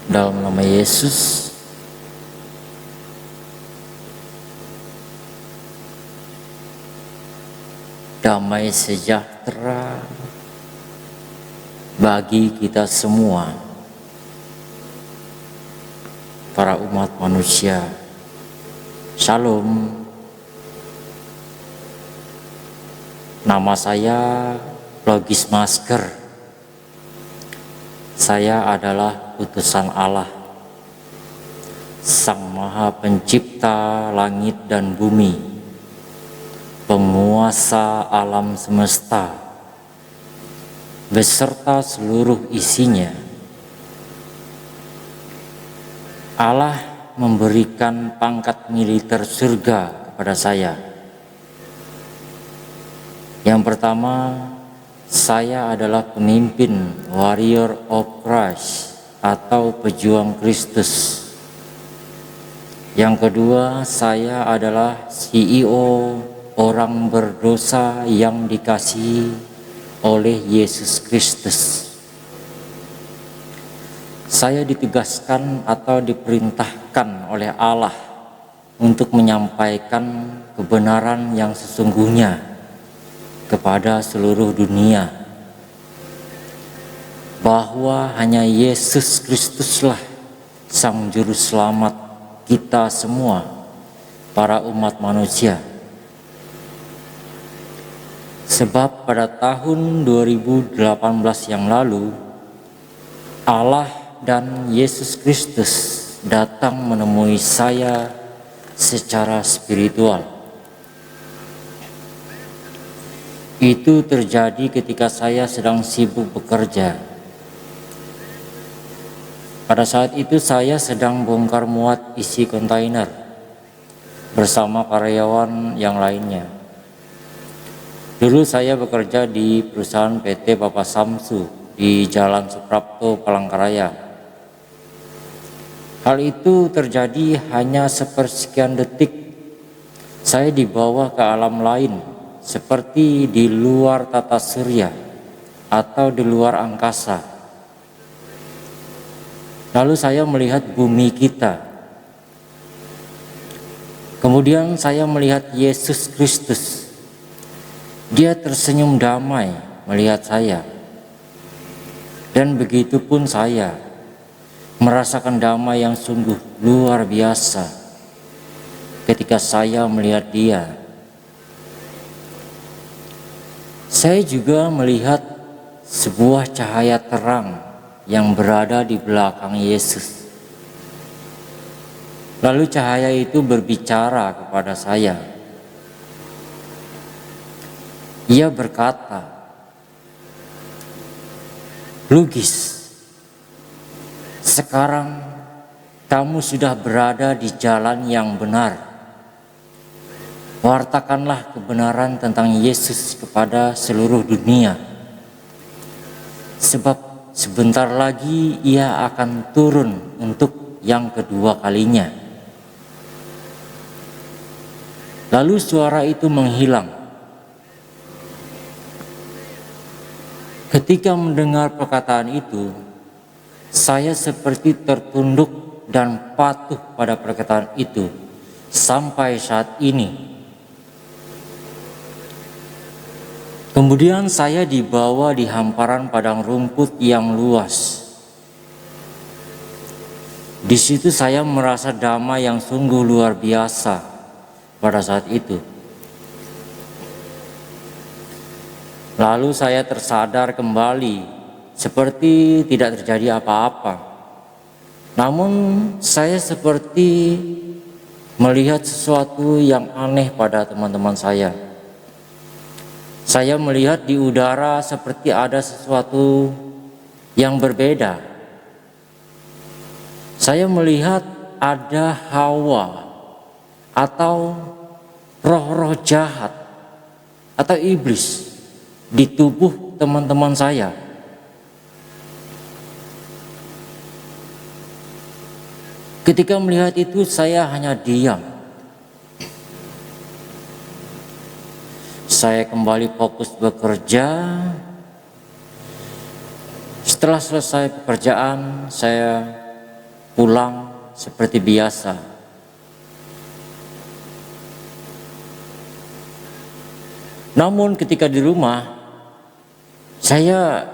Dalam nama Yesus, damai sejahtera bagi kita semua, para umat manusia. Shalom. Nama saya Logis Masker. Saya adalah utusan Allah, Sang Maha Pencipta langit dan bumi, penguasa alam semesta, beserta seluruh isinya. Allah memberikan pangkat militer surga kepada saya. Yang pertama, saya adalah pemimpin Warrior of Christ atau pejuang Kristus. Yang kedua, saya adalah CEO orang berdosa yang dikasihi oleh Yesus Kristus. Saya ditugaskan atau diperintahkan oleh Allah untuk menyampaikan kebenaran yang sesungguhnya kepada seluruh dunia, bahwa hanya Yesus Kristuslah Sang Juru Selamat kita semua, para umat manusia. Sebab pada tahun 2018 yang lalu, Allah dan Yesus Kristus datang menemui saya secara spiritual. Itu terjadi ketika saya sedang sibuk bekerja. Pada saat itu saya sedang bongkar muat isi kontainer bersama karyawan yang lainnya. Dulu saya bekerja di perusahaan PT Bapak Samsu di Jalan Suprapto, Palangkaraya. Hal itu terjadi hanya sepersekian detik. Saya dibawa ke alam lain, seperti di luar tata surya atau di luar angkasa. Lalu saya melihat bumi kita. Kemudian saya melihat Yesus Kristus. Dia tersenyum damai melihat saya. Dan begitu pun saya merasakan damai yang sungguh luar biasa ketika saya melihat Dia. Saya juga melihat sebuah cahaya terang yang berada di belakang Yesus. Lalu cahaya itu berbicara kepada saya. Ia berkata, "Logis, sekarang kamu sudah berada di jalan yang benar. Wartakanlah kebenaran tentang Yesus kepada seluruh dunia. Sebab sebentar lagi Ia akan turun untuk yang kedua kalinya." Lalu suara itu menghilang. Ketika mendengar perkataan itu, saya seperti tertunduk dan patuh pada perkataan itu sampai saat ini. Kemudian saya dibawa di hamparan padang rumput yang luas. Di situ saya merasa damai yang sungguh luar biasa pada saat itu. Lalu saya tersadar kembali seperti tidak terjadi apa-apa. Namun saya seperti melihat sesuatu yang aneh pada teman-teman saya. Saya melihat di udara seperti ada sesuatu yang berbeda. Saya melihat ada hawa atau roh-roh jahat atau iblis di tubuh teman-teman saya. Ketika melihat itu, saya hanya diam. Saya kembali fokus bekerja. Setelah selesai pekerjaan, saya pulang seperti biasa. Namun ketika di rumah, saya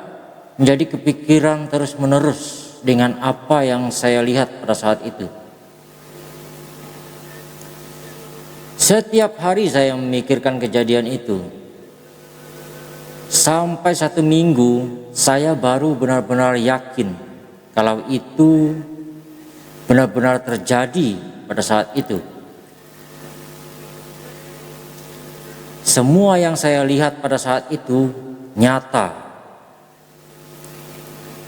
menjadi kepikiran terus-menerus dengan apa yang saya lihat pada saat itu. Setiap hari saya memikirkan kejadian itu. Sampai 1 minggu saya baru benar-benar yakin kalau itu benar-benar terjadi pada saat itu. Semua yang saya lihat pada saat itu nyata.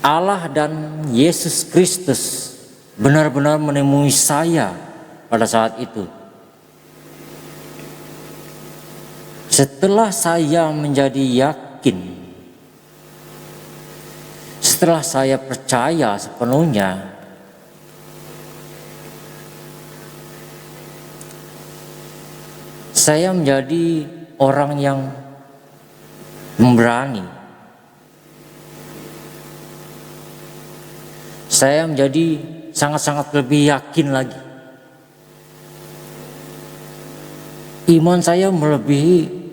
Allah dan Yesus Kristus benar-benar menemui saya pada saat itu. Setelah saya menjadi yakin, setelah saya percaya sepenuhnya, saya menjadi orang yang memberani. Saya menjadi sangat-sangat lebih yakin lagi. Iman saya melebihi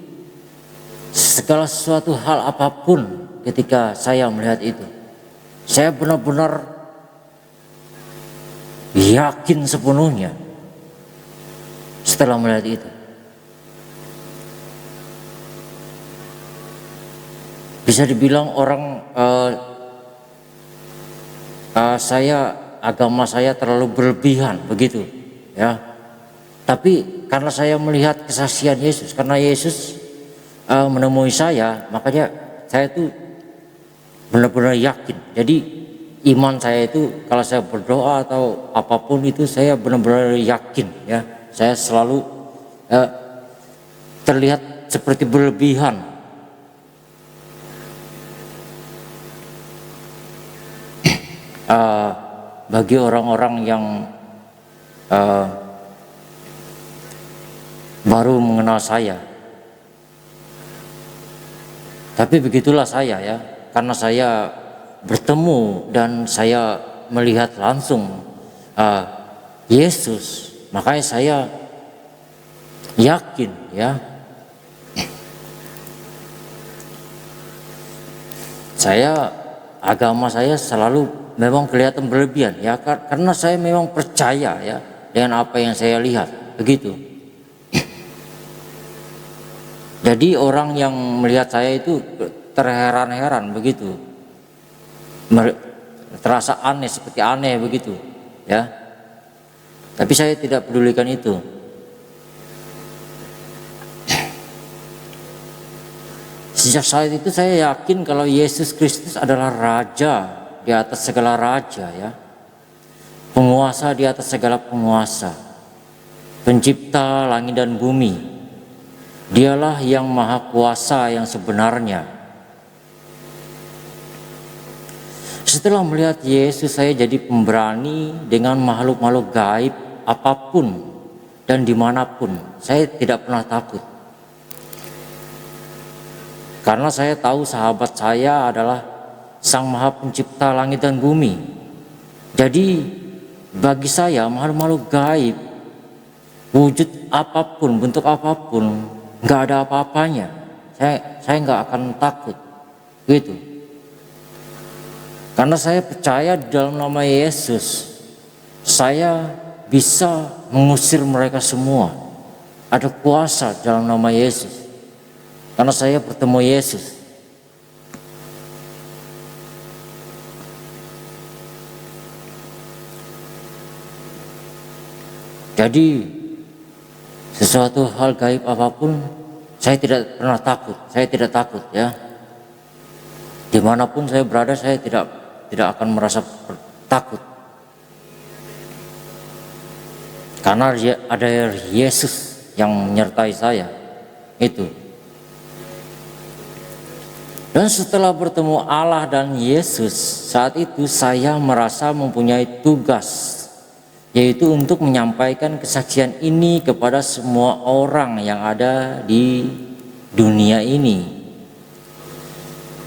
segala sesuatu hal apapun ketika saya melihat itu. Saya benar-benar yakin sepenuhnya setelah melihat itu. Bisa dibilang orang agama saya terlalu berlebihan begitu, ya. Tapi karena saya melihat kesaksian Yesus, karena Yesus menemui saya, makanya saya tuh benar-benar yakin. Jadi iman saya itu kalau saya berdoa atau apapun itu saya benar-benar yakin, ya. Saya selalu terlihat seperti berlebihan. Bagi orang-orang yang baru mengenal saya. Tapi begitulah saya, ya, karena saya bertemu dan saya melihat langsung Yesus, makanya saya yakin, ya. Agama saya selalu memang kelihatan berlebihan, ya, karena saya memang percaya, ya, dengan apa yang saya lihat, begitu. Jadi orang yang melihat saya itu terheran-heran begitu, terasa aneh, seperti aneh begitu, ya. Tapi saya tidak pedulikan itu. Sejak saat itu saya yakin kalau Yesus Kristus adalah Raja di atas segala raja, ya, penguasa di atas segala penguasa, pencipta langit dan bumi. Dialah yang maha kuasa yang sebenarnya. Setelah melihat Yesus, saya jadi pemberani dengan makhluk-makhluk gaib apapun dan dimanapun. Saya tidak pernah takut. Karena saya tahu sahabat saya adalah Sang Maha Pencipta langit dan bumi. Jadi bagi saya makhluk-makhluk gaib, wujud apapun, bentuk apapun, nggak ada apa-apanya. Saya nggak akan takut, gitu. Karena saya percaya di dalam nama Yesus, saya bisa mengusir mereka semua. Ada kuasa dalam nama Yesus. Karena saya bertemu Yesus. Jadi sesuatu hal gaib apapun saya tidak pernah takut, saya tidak takut, ya. Dimanapun saya berada saya tidak akan merasa takut. Karena ada Yesus yang menyertai saya, itu. Dan setelah bertemu Allah dan Yesus, saat itu saya merasa mempunyai tugas, yaitu untuk menyampaikan kesaksian ini kepada semua orang yang ada di dunia ini,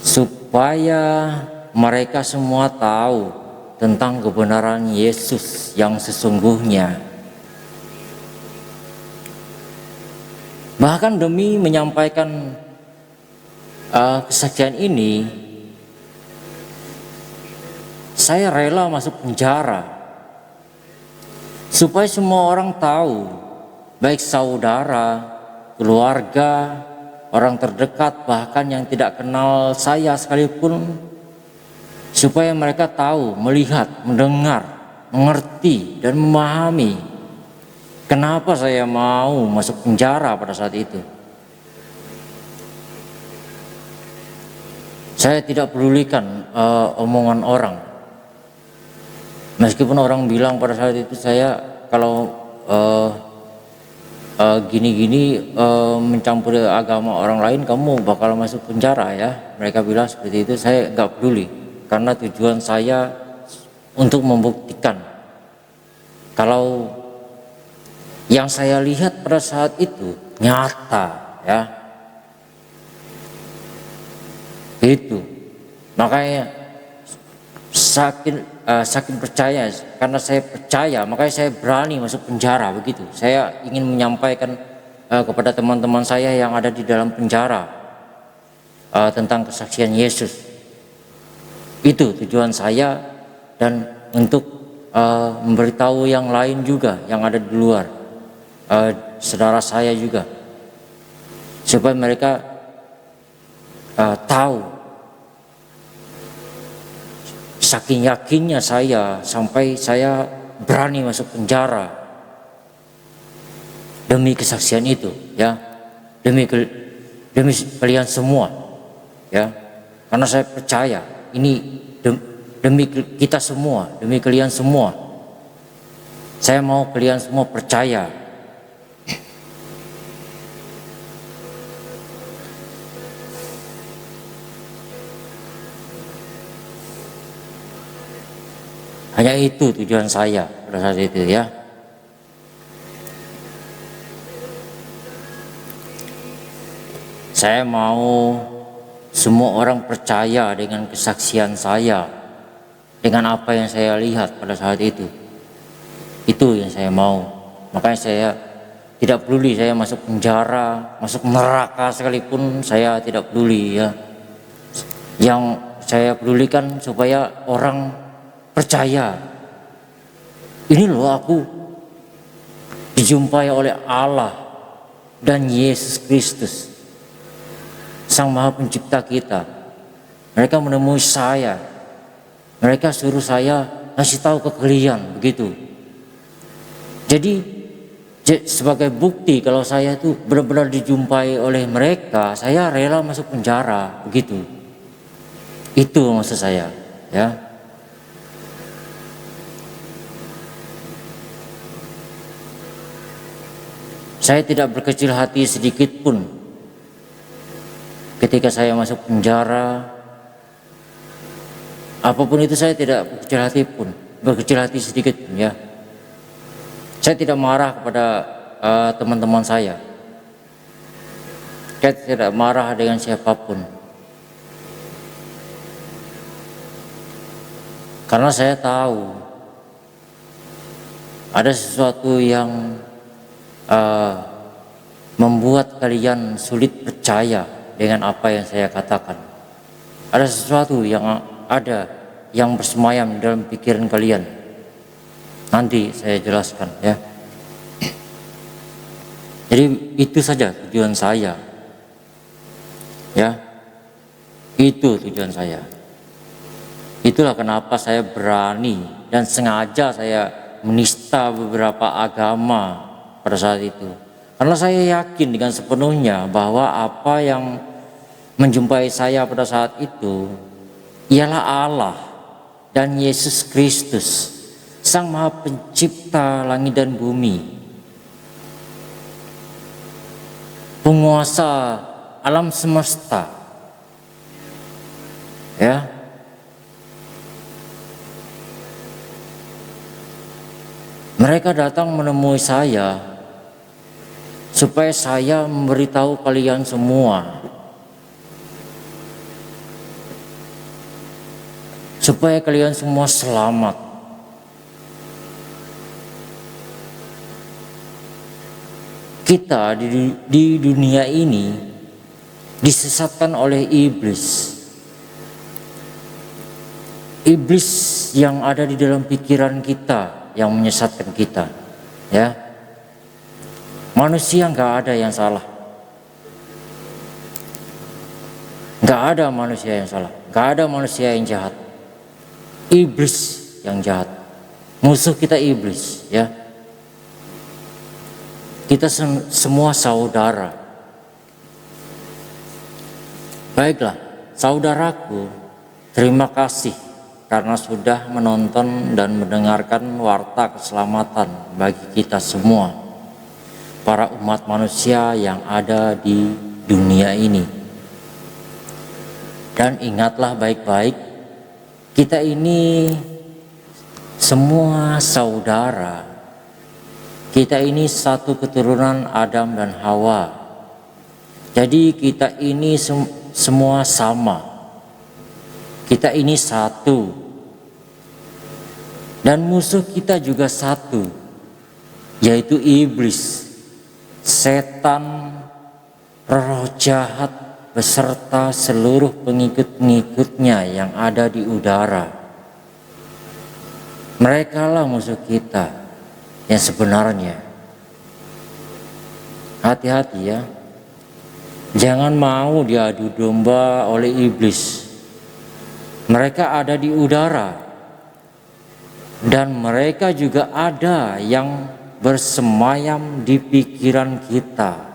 supaya mereka semua tahu tentang kebenaran Yesus yang sesungguhnya. Bahkan demi menyampaikan kesaksian ini, saya rela masuk penjara supaya semua orang tahu, baik saudara, keluarga, orang terdekat, bahkan yang tidak kenal saya sekalipun, supaya mereka tahu, melihat, mendengar, mengerti, dan memahami kenapa saya mau masuk penjara pada saat itu. Saya tidak pedulikan omongan orang. Meskipun orang bilang pada saat itu saya kalau gini-gini mencampuri agama orang lain, kamu bakal masuk penjara ya. Mereka bilang seperti itu, saya nggak peduli. Karena tujuan saya untuk membuktikan kalau yang saya lihat pada saat itu nyata ya. Itu makanya saking percaya, karena saya percaya makanya saya berani masuk penjara begitu. Saya ingin menyampaikan kepada teman-teman saya yang ada di dalam penjara tentang kesaksian Yesus. Itu tujuan saya, dan untuk memberitahu yang lain juga yang ada di luar, saudara saya juga, supaya mereka tahu. Saking yakinnya saya sampai saya berani masuk penjara demi kesaksian itu ya, demi kalian semua ya, karena saya percaya ini demi kita semua, demi kalian semua. Saya mau kalian semua percaya. Hanya itu tujuan saya pada saat itu ya. Saya mau semua orang percaya dengan kesaksian saya, dengan apa yang saya lihat pada saat itu. Itu yang saya mau. Makanya saya tidak peduli saya masuk penjara, masuk neraka sekalipun, saya tidak peduli ya. Yang saya pedulikan supaya orang percaya, ini loh aku dijumpai oleh Allah dan Yesus Kristus, Sang Maha Pencipta kita. Mereka menemui saya, mereka suruh saya ngasih tahu ke kalian begitu. Jadi sebagai bukti kalau saya itu benar-benar dijumpai oleh mereka, saya rela masuk penjara begitu. Itu maksud saya ya. Saya tidak berkecil hati sedikit pun ketika saya masuk penjara. Apapun itu saya tidak berkecil hati sedikit pun ya. Saya tidak marah kepada teman-teman saya. Saya tidak marah dengan siapapun. Karena saya tahu ada sesuatu yang membuat kalian sulit percaya dengan apa yang saya katakan. Ada sesuatu yang bersemayam dalam pikiran kalian. Nanti saya jelaskan ya. Jadi itu saja tujuan saya ya. Itu tujuan saya. Itulah kenapa saya berani dan sengaja saya menista beberapa agama pada saat itu, karena saya yakin dengan sepenuhnya bahwa apa yang menjumpai saya pada saat itu ialah Allah dan Yesus Kristus, Sang Maha Pencipta langit dan bumi, penguasa alam semesta ya. Mereka datang menemui saya supaya saya memberitahu kalian semua, supaya kalian semua selamat. Kita di dunia ini disesatkan oleh iblis. Iblis yang ada di dalam pikiran kita yang menyesatkan kita, ya. Manusia nggak ada yang salah, nggak ada manusia yang salah, nggak ada manusia yang jahat. Iblis yang jahat, musuh kita iblis, ya. Kita semua saudara. Baiklah, saudaraku, terima kasih karena sudah menonton dan mendengarkan warta keselamatan bagi kita semua, para umat manusia yang ada di dunia ini. Dan ingatlah baik-baik, kita ini semua saudara. Kita ini satu keturunan Adam dan Hawa. Jadi kita ini semua sama. Kita ini satu. Dan musuh kita juga satu, yaitu iblis, setan, roh jahat beserta seluruh pengikut-pengikutnya yang ada di udara. Merekalah musuh kita yang sebenarnya. Hati-hati ya, jangan mau diadu domba oleh iblis. Mereka ada di udara, dan mereka juga ada yang bersemayam di pikiran kita,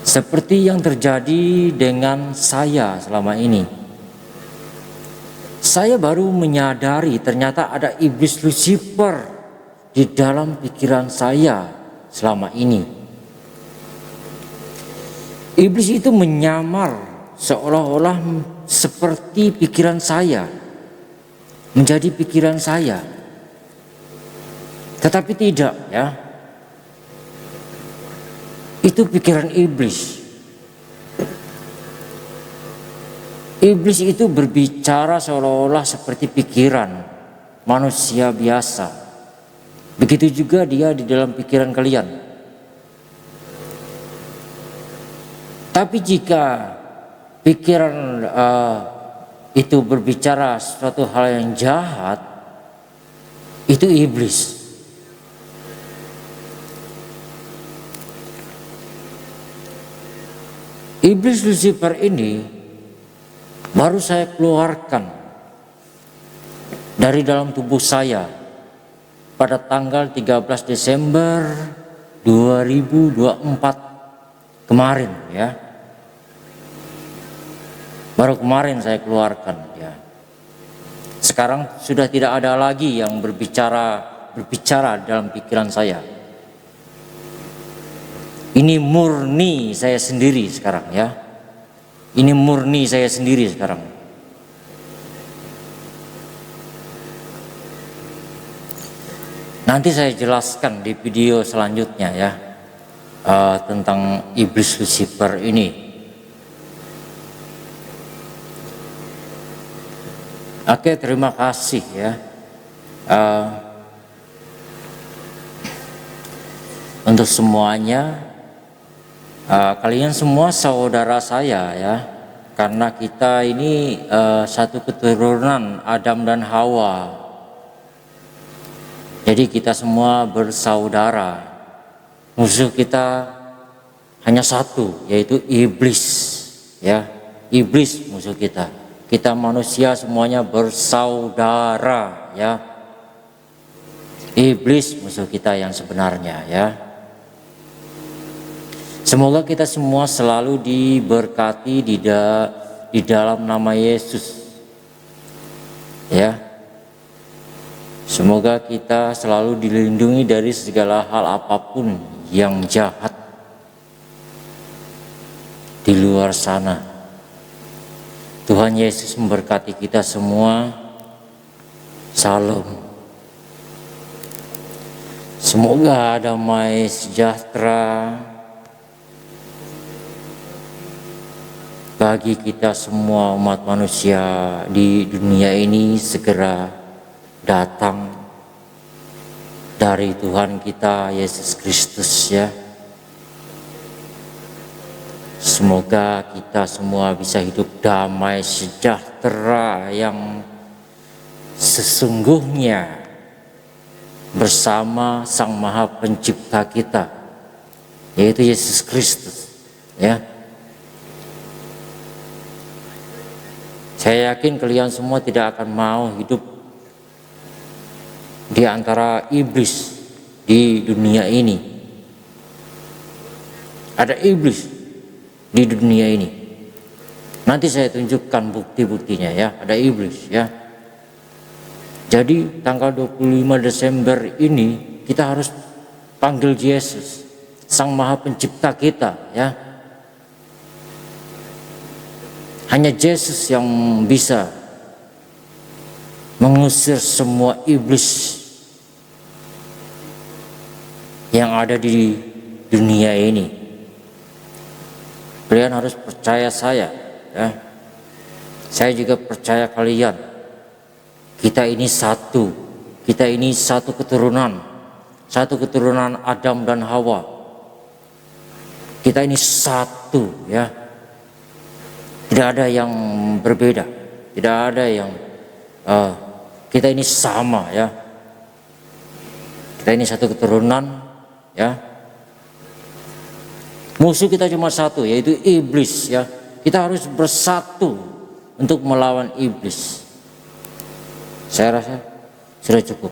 seperti yang terjadi dengan saya selama ini. Saya baru menyadari ternyata ada iblis Lucifer di dalam pikiran saya selama ini. Iblis itu menyamar seolah-olah seperti pikiran saya, menjadi pikiran saya. Tetapi tidak, ya. Itu pikiran iblis. Iblis itu berbicara seolah-olah seperti pikiran manusia biasa. Begitu juga dia di dalam pikiran kalian. Tapi jika pikiran itu berbicara suatu hal yang jahat, itu iblis. Iblis Lucifer ini baru saya keluarkan dari dalam tubuh saya pada tanggal 13 Desember 2024 kemarin, ya. Baru kemarin saya keluarkan, ya. Sekarang sudah tidak ada lagi yang berbicara dalam pikiran saya. Ini murni saya sendiri sekarang, ya. Ini murni saya sendiri sekarang. Nanti saya jelaskan di video selanjutnya, ya, tentang iblis Lucifer ini. Oke, terima kasih, ya. Untuk semuanya, kalian semua saudara saya, ya, karena kita ini satu keturunan Adam dan Hawa. Jadi kita semua bersaudara. Musuh kita hanya satu, yaitu iblis, ya. Iblis musuh kita. Kita manusia semuanya bersaudara, ya. Iblis musuh kita yang sebenarnya, ya. Semoga kita semua selalu diberkati di dalam nama Yesus, ya. Semoga kita selalu dilindungi dari segala hal apapun yang jahat di luar sana. Tuhan Yesus memberkati kita semua. Salam. Semoga damai sejahtera bagi kita semua umat manusia di dunia ini segera datang dari Tuhan kita Yesus Kristus ya. Semoga kita semua bisa hidup damai sejahtera yang sesungguhnya bersama Sang Maha Pencipta kita, yaitu Yesus Kristus ya. Saya yakin kalian semua tidak akan mau hidup di antara iblis di dunia ini. Ada iblis di dunia ini. Nanti saya tunjukkan bukti-buktinya ya, ada iblis ya. Jadi tanggal 25 Desember ini kita harus panggil Yesus, Sang Maha Pencipta kita ya. Hanya Yesus yang bisa mengusir semua iblis yang ada di dunia ini. Kalian harus percaya saya ya. Saya juga percaya kalian. Kita ini satu. Kita ini satu keturunan. Satu keturunan Adam dan Hawa. Kita ini satu ya. Tidak ada yang berbeda. Tidak ada yang kita ini sama ya. Kita ini satu keturunan ya. Musuh kita cuma satu, yaitu iblis ya. Kita harus bersatu untuk melawan iblis. Saya rasa sudah cukup.